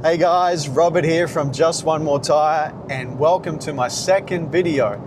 Hey guys, Robert here from Just One More Tire, and welcome to my second video.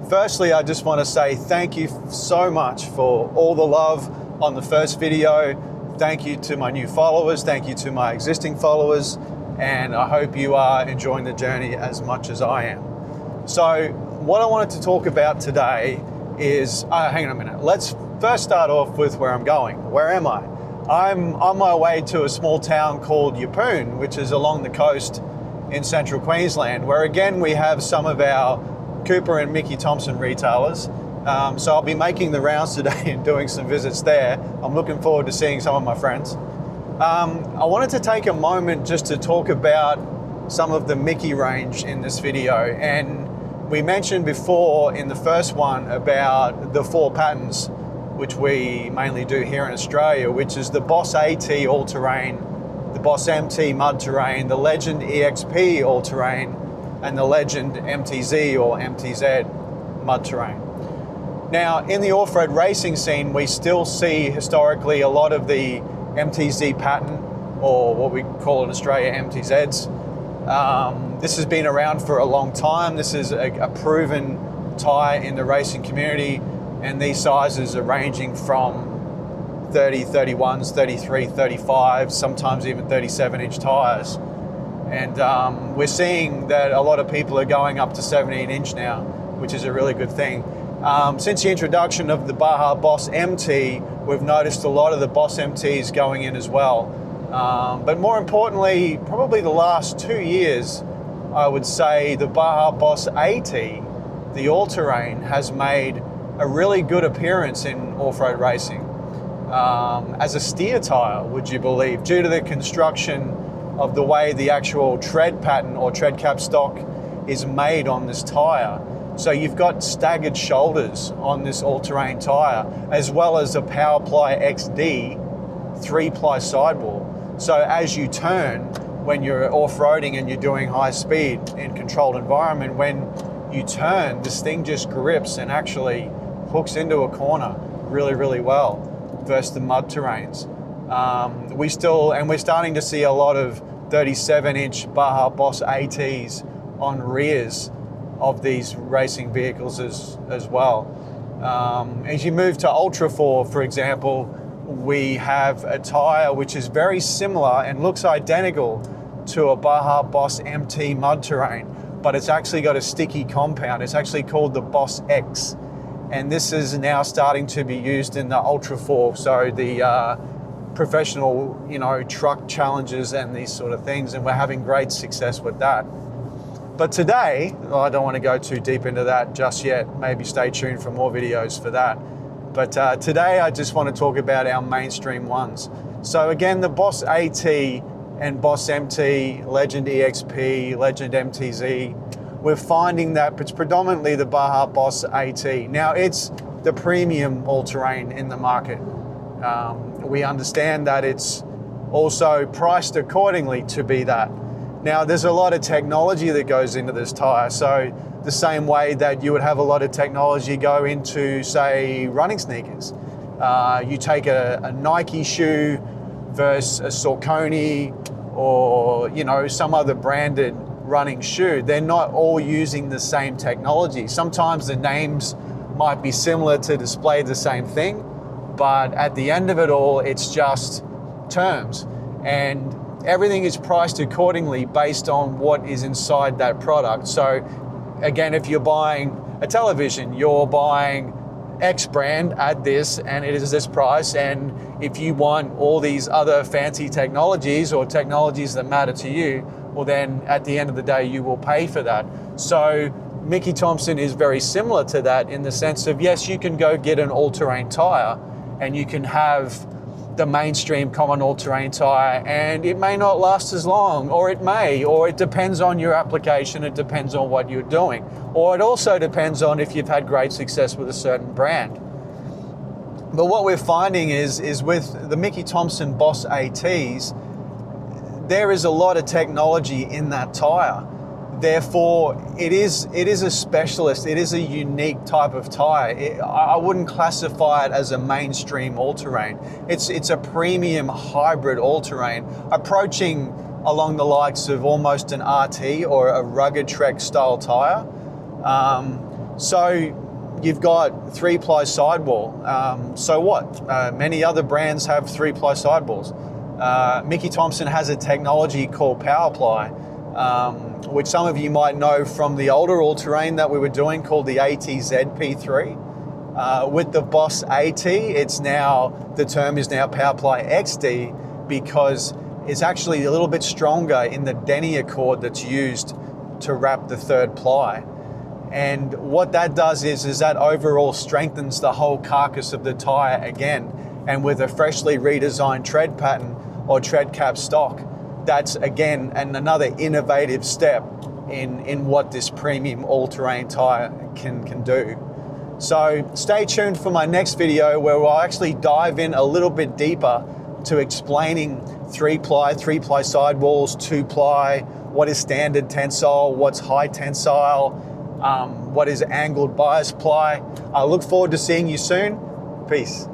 Firstly, I just want to say thank you so much for all the love on the first video. Thank you to my new followers, thank you to my existing followers, and I hope you are enjoying the journey as much as I am. So what I wanted to talk about today is, hang on a minute, let's first start off with where I'm going. Where am I? I'm on my way to a small town called Yeppoon, which is along the coast in central Queensland, where again we have some of our Cooper and Mickey Thompson retailers. So I'll be making the rounds today and doing some visits there. I'm looking forward to seeing some of my friends. I wanted to take a moment just to talk about some of the Mickey range in this video. And we mentioned before in the first one about the 4 patterns, which we mainly do here in Australia, which is the Boss AT All-Terrain, the Boss MT Mud Terrain, the Legend EXP All-Terrain, and the Legend MTZ or MTZ Mud Terrain. Now, in the off-road racing scene, we still see historically a lot of the MTZ pattern, or what we call in Australia MTZs. This has been around for a long time. This is a proven tyre in the racing community, and these sizes are ranging from 30, 31s, 33, 35, sometimes even 37-inch tyres. And we're seeing that a lot of people are going up to 17-inch now, which is a really good thing. Since the introduction of the Baja Boss MT, we've noticed a lot of the Boss MTs going in as well. But more importantly, probably the last 2 years, I would say the Baja Boss AT, the all-terrain, has made a really good appearance in off-road racing as a steer tyre, would you believe, due to the construction of the way the actual tread pattern or tread cap stock is made on this tyre. So you've got staggered shoulders on this all-terrain tyre, as well as a PowerPly XD 3-ply sidewall. So as you turn, when you're off-roading and you're doing high speed in controlled environment, when you turn, this thing just grips and actually hooks into a corner really, really well versus the mud terrains. We're starting to see a lot of 37-inch Baja Boss ATs on rears of these racing vehicles as well. As you move to Ultra 4, for example, we have a tyre which is very similar and looks identical to a Baja Boss MT mud terrain, but it's actually got a sticky compound. It's actually called the Boss X. And this is now starting to be used in the Ultra 4, so the professional, truck challenges and these sort of things, and we're having great success with that. But today, I don't want to go too deep into that just yet. Maybe stay tuned for more videos for that. But today, I just want to talk about our mainstream ones. So again, the Boss AT and Boss MT, Legend EXP, Legend MTZ, we're finding that it's predominantly the Baja Boss AT. Now, it's the premium all-terrain in the market. We understand that it's also priced accordingly to be that. Now, there's a lot of technology that goes into this tyre. So the same way that you would have a lot of technology go into, say, running sneakers. You take a Nike shoe versus a Saucony or, some other branded running shoe. They're not all using the same technology. Sometimes the names might be similar to display the same thing, but at the end of it all, it's just terms. And everything is priced accordingly based on what is inside that product. So again, if you're buying a television, you're buying X brand at this, and it is this price. And if you want all these other fancy technologies or technologies that matter to you, well then at the end of the day, you will pay for that. So Mickey Thompson is very similar to that in the sense of, yes, you can go get an all-terrain tyre and you can have the mainstream common all-terrain tyre, and it may not last as long, or it may, or it depends on your application, it depends on what you're doing, or it also depends on if you've had great success with a certain brand. But what we're finding is with the Mickey Thompson Boss ATs, there is a lot of technology in that tyre. Therefore, it is a specialist, it is a unique type of tyre. I wouldn't classify it as a mainstream all-terrain. It's a premium hybrid all-terrain, approaching along the likes of almost an RT or a rugged Trek style tyre. So you've got 3-ply sidewall. So what? Many other brands have 3-ply sidewalls. Mickey Thompson has a technology called PowerPly, which some of you might know from the older all-terrain that we were doing called the ATZ-P3. With the Boss AT, the term is now PowerPly XD, because it's actually a little bit stronger in the denier cord that's used to wrap the 3rd ply. And what that does is that overall strengthens the whole carcass of the tyre again. And with a freshly redesigned tread pattern or tread cap stock, that's again another innovative step in what this premium all-terrain tyre can do. So stay tuned for my next video, where we'll actually dive in a little bit deeper to explaining 3-ply sidewalls, 2-ply, what is standard tensile, what's high tensile, what is angled bias ply. I look forward to seeing you soon. Peace.